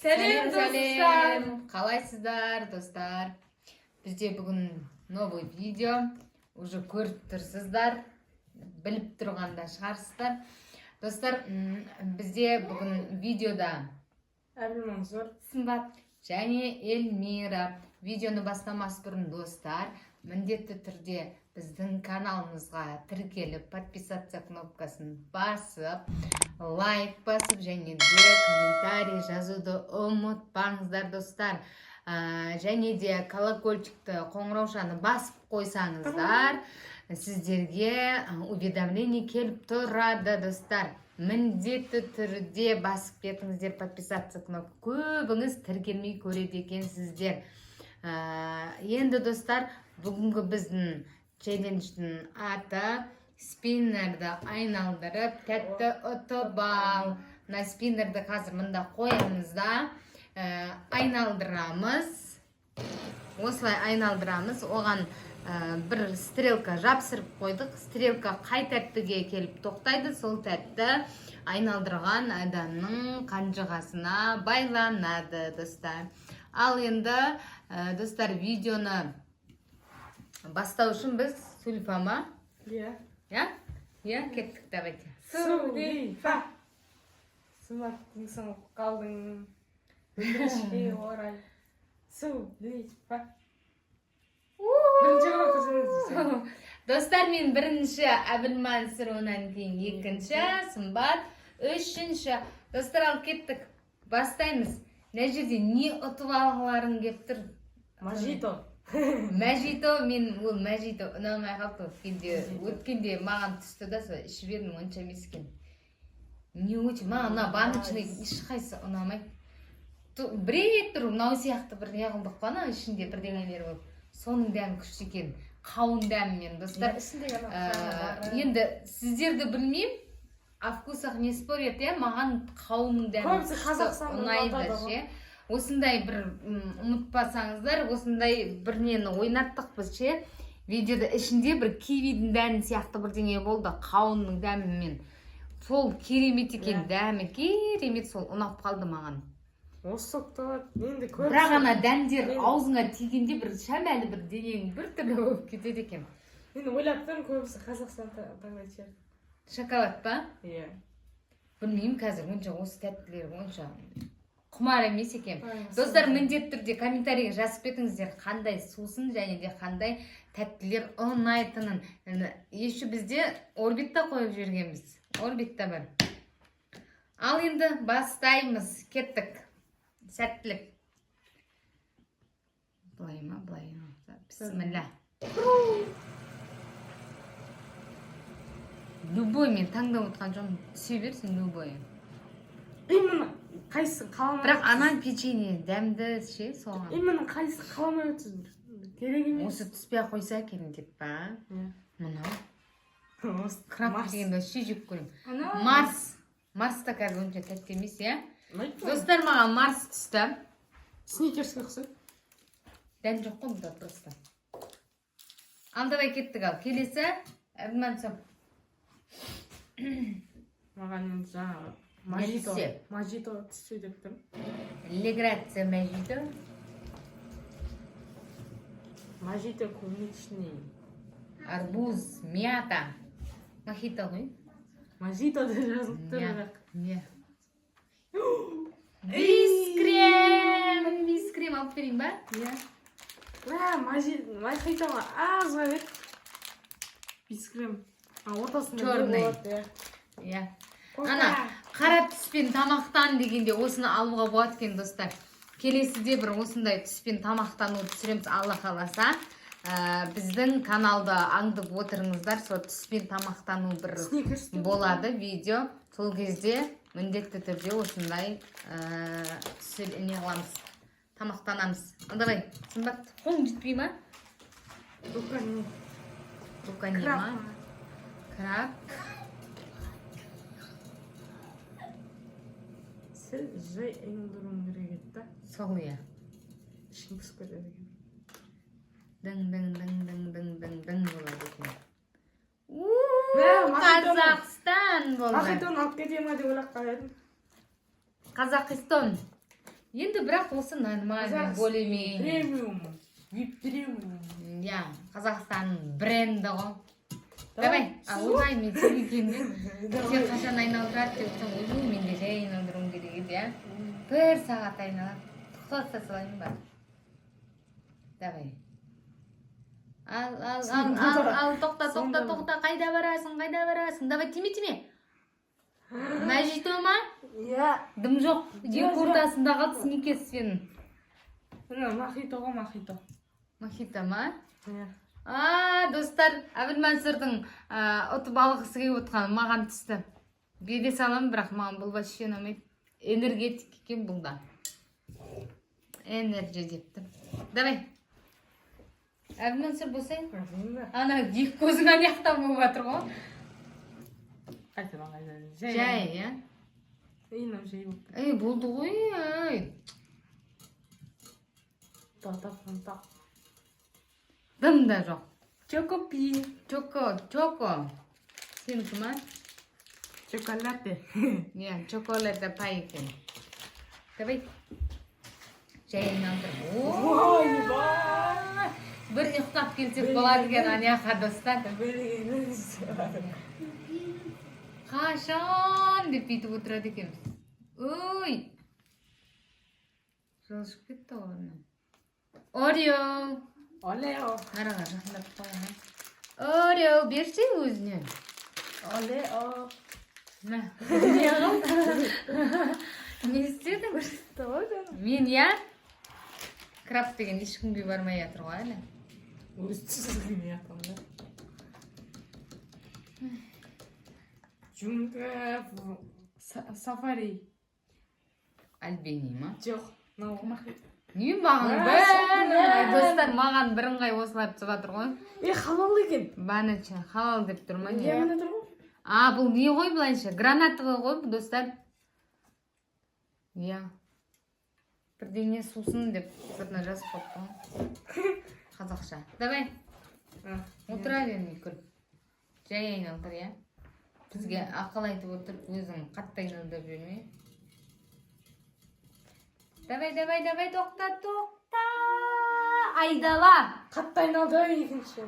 Сәлем достар. Қалайсыздар достар? Бізде бүгін новый видео. Уже көріп тұрсыздар, біліп тұрғанда шығарсыздар. Достар, бізде бүгін видеода Әбілмансұр, Сымбат және Эльмира. Видеоны бастамас бұрын достар, міндетті түрде біздің каналымызға тіркеліп, подписаться кнопкасын басып, лайк басып, және де комментарий жазуды ұмытпаңыздар достар. Және де колокольчикті, қоңыраушаны басып қойсаңыздар, сіздерге уведомление келіп тұрады достар. Міндетті түрде басып кетіңіздер, подписаться кнопка. Көбіңіз тіркелмей көреді екенсіздер. Енді достар, бүгінгі біздің челлендждің аты спиннерді айналдырып, тәтті ұтып ал. Мына спиннерді қазір мында қоямыз да, айналдырамыз. Осылай айналдырамыз. Оған бір стрелка жапсырып қойдық. Стрелка қай тәттіге келіп тоқтайды, сол тәтті айналдырған адамның қанжығасына байланады достар. Ал енді достар, видеоны бастау үшін біз Сульфама? Кеттік, давайте. Сульфа. Сымбаттың сыңып қалдың. Өндірішке орай. Сульфа. Бірінші ғана көрсеңіз. Достар, мен бірінші Әбілмансұр, онан кейін екінші Сымбат, үшінші. Достар, ал кеттік. Бастаймыз. Мына жерде не ұтып алғыларың кеп тұр? Мажито. Мәжито, мен ол мәжито ұнамай қалды. Өткенде маған түсті да, ішіп едім, онша емес екен. Не өте, маған баночный ешқайсы ұнамай. Бірек тұр, мынау сияқты бір не қылдық қана, ішінде бірдеңелер болып. Соның дәмі күшті екен. Қауын дәмімен, достар. Енді сіздерді білмеймін, о вкусах не спорят, маған қауынның дәмі ұнайды. Осындай бір ұмытпасаңыздар, осындай бір нені ойнаттық біз ше. Видеода ішінде бір кивидің дәмі сияқты бірдеңе болды, қауынның дәмімен. Сол керемет екен, дәмі керемет, сол ұнап қалды маған. Осы соқтығат, енді көріп. Бірақ ана дәмдер аузыңа тигенде бір шәмәлі бір денең бір түрлі болып кетеді екен. Енді ойлап тұрмын, көбісі Қазақстан таңдайды шығар. Шоколад па? Иә. Білмеймін қазір, онша осы тәттілер онша құмар емес екен. Достар, міндетті түрде комментарийге жазып кетіңіздер, қандай сусын және де қандай тәттілер ұнайтынын. Еще бізде орбитта қойып жібергенбіз. Орбитта бар. Ал енді бастаймыз. Кеттік. Сәттілік. Былай ма, былай ма. Бісміллә. Любой, мен таңдап отқан жоқпын. Түсе берсін любой. Именно қайсы қаламай. Бірақ анан печенье дәмді ше соған. Именно қайсы қаламай өтсіз. Керек емес. Осы түспей қойса екен деп па? Мынау. Краб дегенді ше жеп көрем. Марс та қазір онша тәтті емес, Достар, маған Марс түсті. Сникерске ұқсайды. Дәм жоқ қой бұнда просто. Ал давай кеттік ал. Келесі Әбілмансұр. Маған енді жаңағы мажито түссе деп тұрмын. Леграция мажито. Мажито клубничный. Арбуз, мята. Мохито ғой? Мажито деп жазылып тұр. Не. Бискрем! Бискрем алып берейін ба? Мохитоға азға бет. Бискрем. Ортасында болады. Ана, қара түспен тамақтан дегенде осыны алуға болады екен достар. Келесіде бір осындай түспен тамақтан түсіреміз, Алла қаласа. Біздің каналды аңдып отырыңыздар, сол түспен тамақтану бір болады видео. Сол кезде міндетті түрде осындай не қыламыз, тамақтанамыз. Давай, Сымбат, қолың жетпей ма? Рукани ма? Краб. Сәл жай айналдыруым керек еді да. Сол иә. Ішім пісіп кетеді екен. Дың болады екен. Қазақстан болды. Махитоны алып кете ма деп ойлап қалдым. Қазақстан. Енді бірақ осы нормально, более-менее. Премиум. Вип премиум. Иә, Қазақстанның бренді ғой. Давай, ойбай, мен сен екенде. Сен қашан айналдырады деп тұрсам, ойбай, мен де жай айналдыруым керек еді, иә. 1 сағат айналады. Тоқтата салайын ба? Давай. Ал, тоқта, қайда барасың? Давай, тиме. Мажито ма? Иә. Дым жоқ, екі ортасында қалды сникерс сенің. Мохито ғой, мохито. Мохито ма? Иә. Достар, Әбілмансұрдың ұтып алғысы келіп отқаны маған түсті. Бере салам, бірақ маған бұл вообще ұнамайды. Энергетик екен бұл да. Энерджи депті. Давай. Әбілмансұр болсайын? Ана екі көзің аяқтан болып жатыр ғой. Қайтадан. Жай, иә? Инам жай болып. Болды ғой. Та. Дым да жоқ. Чокопи. Чоко. Сенікі ма? Чоколате. Иә, чоколада пай екен. Давай. Жай айналдыр. Ойбай. Бір ұйықтап келсек болады екен аяққа достар. Қашан деп бүйтіп отырады екенбіз. Ой! Жылышып кетті орнынан. Орео! Олео. Араға жақындап қойған. Орео берші өзіне. Олео. Мә, не қалды? Не істедің? Мен, иә? Краб деген ешкімге бармай жатыр ғой әлі. Өз түсізгіме жатқанда. Джунгла сафари. Альбени ма? Жоқ, махит. Не маған бәрі? Достар, маған бірыңғай осылар түсіп жатыр ғой. Халал екен. Баныча, халал деп тұр ма? Не міне тұр ғой? Бұл не ғой бұлайынша? Гранатовый ғой, достар. Иә. Бірдеңе сусын деп сыртына жазып қойып. Қазақша. Давай. Отыра бермей күл. Жай айналдыр, иә? Бізге ақыл айтып отырып, өзің қатты айналдырып жүрмей. Давай, тоқта. Айдала. Қатты айналдыр екінші.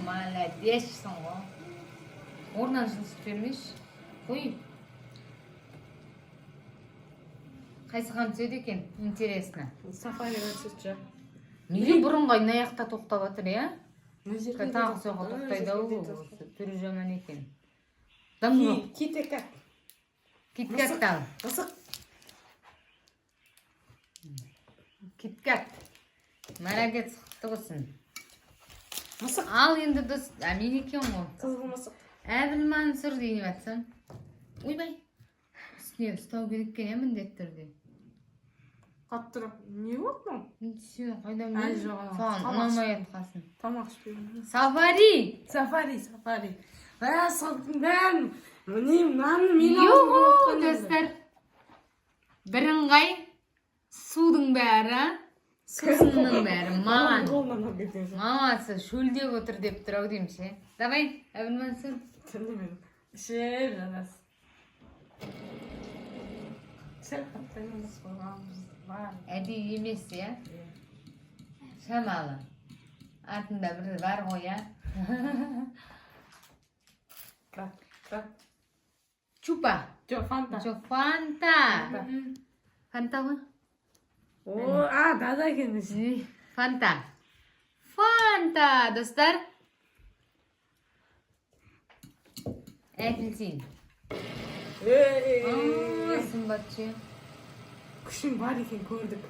Молодецсің ғой. Орнан жылысып бермеш. Қой. Қайсыған түседі екен? Интересно. Сафариға түседі. Неге бұрынғай аяқта тоқтап жатыр, иә? Тағы соға тоқтайды ау, түрі жаман екен. Дым жоқ. Китекат. Киткаттал. Мысық. Киткат. Молодец, құтты болсын. Мысық. Ал енді дос, мен екен ғой. Қызыл мысық. Әбілмансұр дейін батсам. Ойбай. Үстіне ұстау керек екен, міндетті түрде. Қатты не болды ма? Сен қайдан білесің? жоқ. Саған ұнамай атқасын. Тамақ ішпеймін. Сафари. Сафари. Салдың бәрін. Мынаны мен Йоу, достар. Бірыңғай судың бәрі, сусынның бәрі маған. Мамасы шөлдеп отыр деп тұр ау деймші. Давай, Әбілмансұр. Тілімен. Ішер жанас. Сәл қаттаймыз қойғанымыз бар. Әдейі емес, иә? Шамалы. Артында бір бар ғой, иә? Краб. Чупа. Жоқ, фанта. Жоқ, фанта. Фанта ғой? Дада екенбіз. Фанта. Фанта, достар. Апельсин. Сымбатшы. Күшің бар екен көрдік.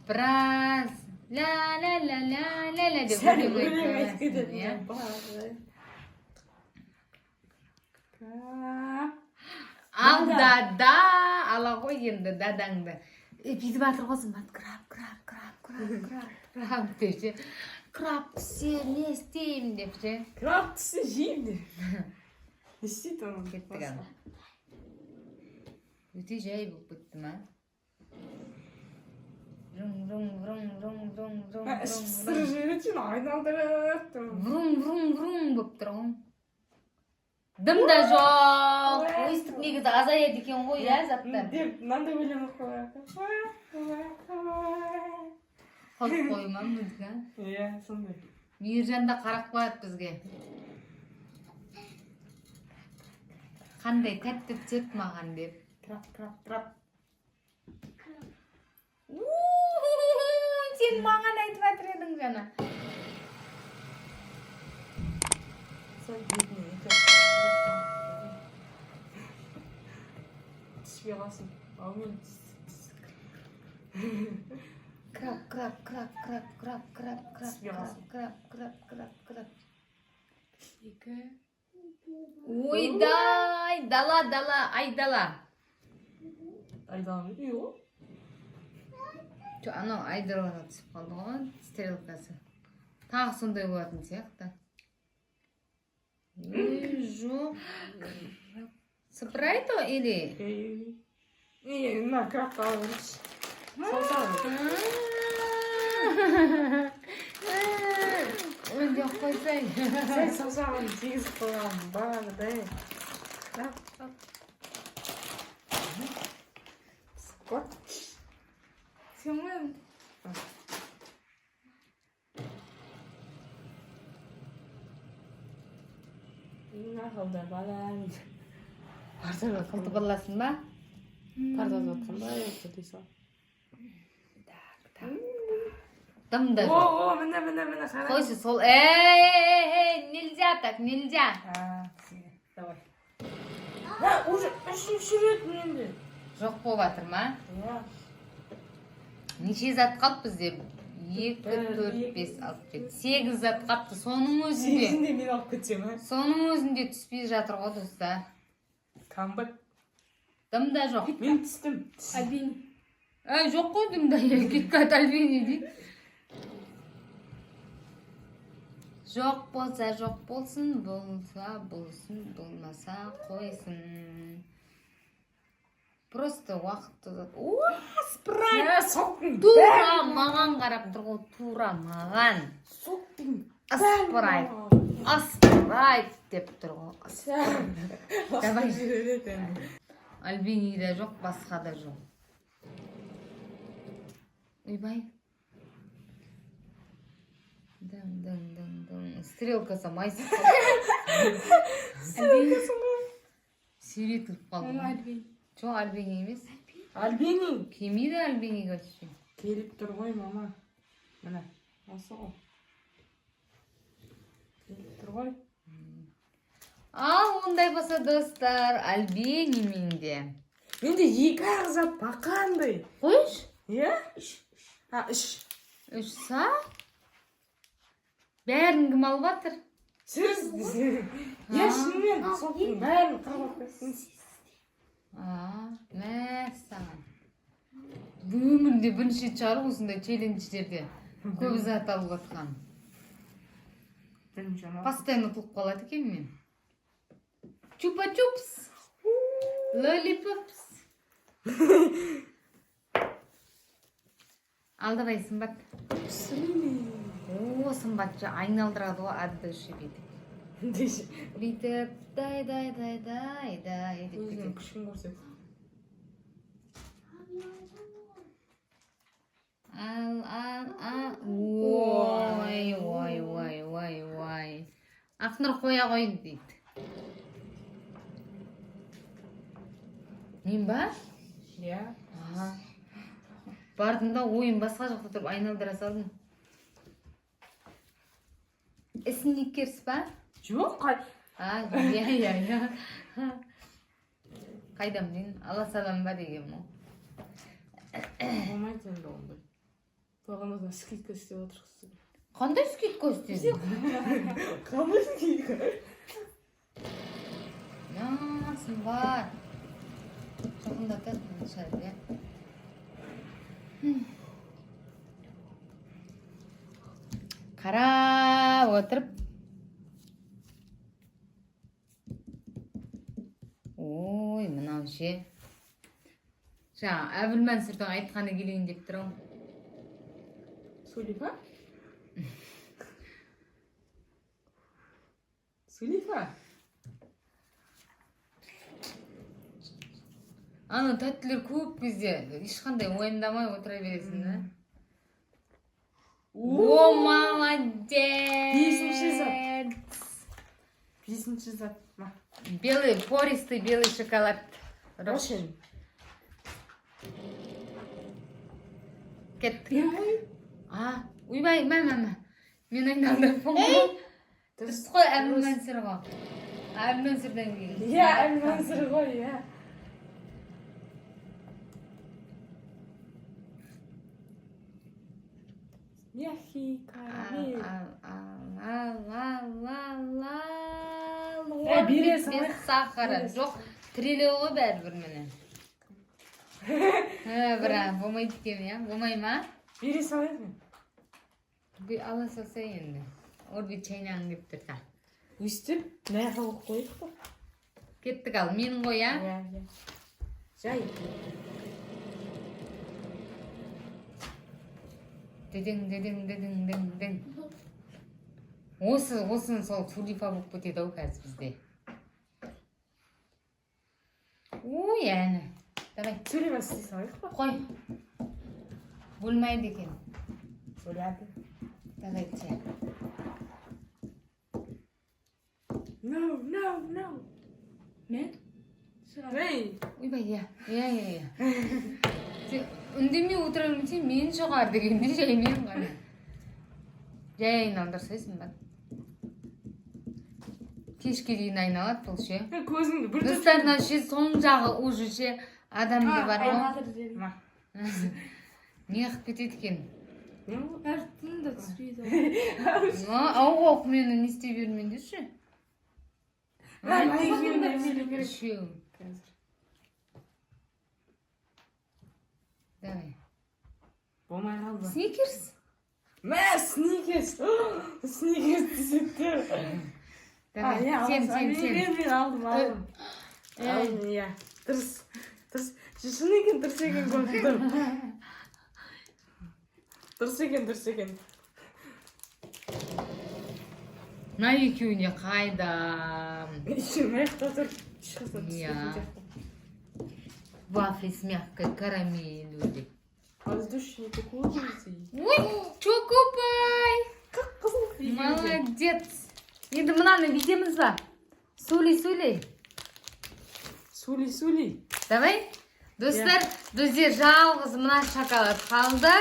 Біраз. Ла-ла-ла-ла-ла-ла деп өлең айтып кетесің, иә? Алдада ала ғой енді дадаңды. Бүйтіп жатыр ғой Сымбат. Краб деп ше. Краб түссе не істеймін деп ше. Краб түссе жеймін деп. Не істейді оның? Кеттік ана. Өте жай болып кетті ма? Сыр жері үшін айналдырып. Врум болып тұр ғой. Дым да жоқ. Ойыстық негізі азаяды екен ғой, иә, заттар. Деп, мынандай өлең қояды. Қалып қоймам бізге. Иә, сондай. Мейіржан да қарап қояды бізге. Қандай тәтті түседі маған деп. Крап. Сен маған айтып жатыр едің жаңа. Сол бетіне түспей қалсын. Аумен Крап. Екі. Ойдай, дала, айдала. Айдала ме? Үй ғой. Анау айдалаға түсіп қалды ғой, стрелкасы. Тағы сондай болатын сияқты. Жоқ. Спрайт или? На, крапқа алыңыз. Önce koysaydı. Sen саусағын тигізіп қойған бағанадай. Крап. Скот. Сен Нақылды балам. қылды баласын ба? Партада отқандай өтті дейсің. Дымда жоқ. О, міне, қара. Қойсы сол. Нельзя так, нельзя. Давай. Уже үшінші рет менде. Жоқ болып жатыр ма? Иә. Неше зат қалып бізде? 2, 4, 5, 6, 7, 8 зат қапты. Соның өзінде. Сегізінде мен алып кетсем, ә? Соның өзінде түспей жатыр ғой достар. Камбат. Дымда жоқ. Мен түстім. Альбини. Жоқ қой дымда. Кеткат Альбини дейді. Жоқ болса жоқ болсын, болса болсын, болмаса қойсын. Просто уақытты ұзат. Спрайт! Тура маған қарап тұр ғой, тура маған. Соқтың. Спрайт деп тұр ғой. Давай. Альбини да жоқ, басқа да жоқ. Ойбай. Стрелкасы майсып қалды. Сүйретіліп қалды. Жоқ, Альбини емес. Альбини. Келмейді Альбиниға түссе. Келіп тұр ғой, мама. Міне, осы ғой. Келіп тұр ғой. Ал, ондай болса достар, Альбини менде. Менде екі ағзат бақандай. Қойш? Иә? Үш. Үш са? Бәрін кім алып жатыр? Сіз. Иә, шынымен. Соқтың бәрін қағып қойсын. Мәссаған. Өмірде бірінші шығар осындай челлендждерде көп зат алып жатқан. Постоянно ұтылып қалады екен мен. Чупа-чупс. Лолипопс. Алдабай сымбат. О, сымбатшы айналдырады ғой адды үші беті. Бүйтіп дай деп өзінің күшін көрсет. Ой. Ақнұр қоя қойын дейді. Мен ба? Иә. Бардым да ойын басқа жақта тұрып айналдыра салдым. Сникерс ба? Жоқ, қай. Иә. Қайдам мен ала салам ба деген мо. Болмайды енді ондай. Тоғаныздан скидка істеп отырғысы. Қандай скидка істедің? Қандай скидка? Сымбат. Жақындатады шығады, иә. Қарап отырып. Ой, мынау ше. Жаңа Әбілмәнсүрдің айтқаны келейін деп тұрам. Сулифа? Сулифа? Аны тәттілер көп кезде ешқандай уайымдамай отыра бересің да. О, молодец! Бесінші зат. Белый, пористый белый шоколад. Рошен. Кеттік. Ойбай, мә. Мен айналдырып болмай. Дұрыс қой, Әбіл Мәнсір ғой. Әбіл Мәнсірден кейін. Иә, Әбіл Мәнсір ғой, иә. Мягкий карамель. Бересің ғой. Сахары. Жоқ, тірелеу ғой бәрібір мені. Бірақ, болмайды екен, иә? Болмай ма? Бере салайын. Ала салса енді. Орби чайнағын деп тұрса. Өстіп, мәрі қылып қойдық па? Кеттік ал, менің ғой, ә? Иә. Жай. Дедің. Осын сол тулипа болып кетеді ау қазір бізде. Ой, әні. Давай. Сөйлеме істей салайық па? Қой. Бөлмайды екен. Бөлады. Давай, че. No. Мен? Эй! Ойбай, иә. Үндемей отырамын сен мен шығар дегенде жай мен ғана. Жай айналдырсайсың ба? Кешке дейін айналады бұл ше. Көзіңді бір түр. Достарына ше соң жағы уже ше адамды бар ма? Неғып кетеді екен? Әрттің да түспейді. Ауық мені не істей бермеңдер ше. Үшеу. Давай. Болмай қалды. Сникерс? Мә, сникерс. Сникерс десектер. Давай, сен. Мен алдым. Алдым, иә. Дұрыс. Шын екен, дұрыс екен көрдім. Дұрыс екен. На екеуіне қайдам. Ішім аяқта тұр. Иә. Вафли с мягкой карамелью. Воздушный кукурузы. Ой, Чокопай! Как қызыл. Молодец. Енді мынаны видеміз ба? Сөйлей. Сөйлей. Давай. Достар, бізде жалғыз мына шоколад қалды.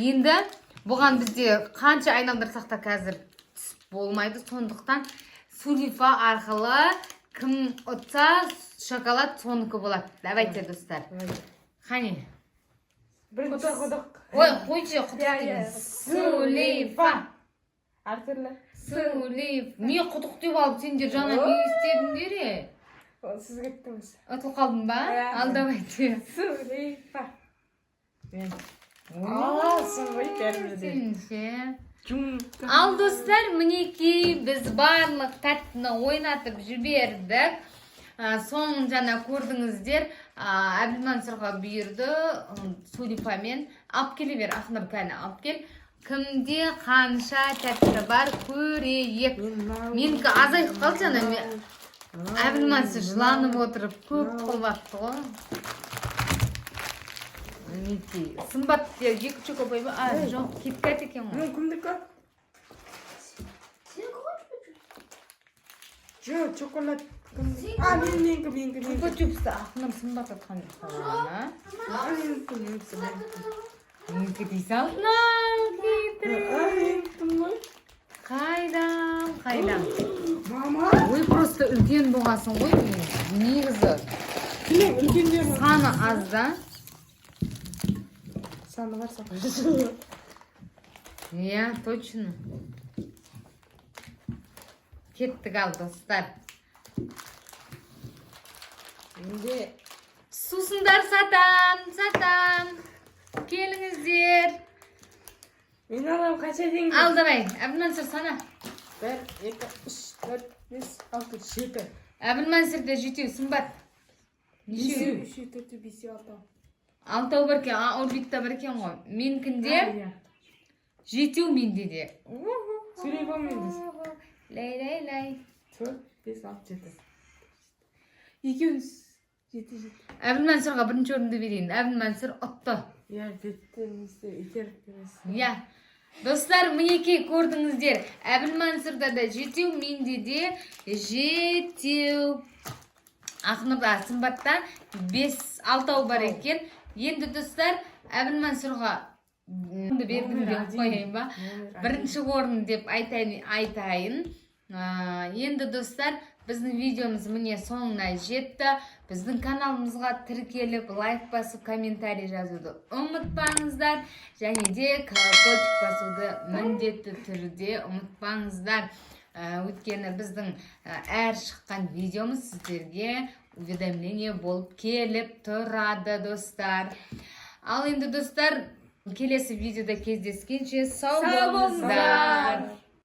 Енді бұған бізде қанша айналдырсақ та қазір түсіп болмайды. Сондықтан сулифа арқылы кім ұтса шоколад соныкі болады. Давайте, достар. Қане? Құдық. Ой, қойшы, құдық деген. Сулифа. Әртүрлі. Сулиф. Не құдық деп алып сендер жаңа не істедіңдер е? Сіз кеттіңіз. Ұтылып қалдың ба? Ал давайте. Сулифа. Аласың ғой кәрімізде. Сенше. Ал достар, мінекей біз барлық тәттіні ойнатып жібердік. Соңын жаңа көрдіңіздер. Әбіл Мәнсірға бұйырды. Сулифамен. Алып келе бер, ақныр кәні алып кел. Кімде қанша тәтті бар көрейік. Менікі азайып қалды жаңа. Әбіл Мәнсір жыланып отырып көп қылбақты ғой. Мінекей. Сымбат екі Чокопай ба? Жоқ, киткат екен ғой. Кімдікі? Жоқ, чоколад. Менікі. Чупа-чупсты ақныр сымбат атқан қалана. Менікі дей салдың Қайдам. Мама. Ой, просто үлкен болғасын ғой. Негізі. Саны аз да. Саны бар сақын. Иә, точно. Кеттік ал, достар. Енді Сусындар сатам. Келіңіздер. мен алам қанша теңге? Ал, давай. Әбіл Мәнсір сана. 1, 2, 3, 4, 5, 6, 7. Әбіл Мәнсірді жетеу сымбат. 3, 4, 5, 6. Алтау бір кен, орбитта бір кен ғой. Менкінде жетеу менде де. Сөйлей ба мендіз? Лай. 4, 5, 6, 7. Екеуіңіз жеті. Әбілмансұрға бірінші орынды берейін. Әбілмансұр ұтты. Я беттеріңізді итеріп бересің. Я. Достар, мінекей көрдіңіздер. Әбілмансұрда да жетеу, менде де жетеу. Ақнұрда Сымбатта 5-6 бар екен. Енді достар, Әбілмансұрға бердім деп қойайын ба? Бірінші орын деп айтайын. Енді достар, біздің видеомыз міне соңына жетті. Біздің каналымызға тіркеліп, лайк басып, комментарий жазуды ұмытпаңыздар. Және де колокольчик басуды міндетті түрде ұмытпаңыздар. Өйткені біздің әр шыққан видеомыз сіздерге уведомление болып келіп тұрады, достар. Ал енді достар, келесі видеода кездескенше сау болыңыздар.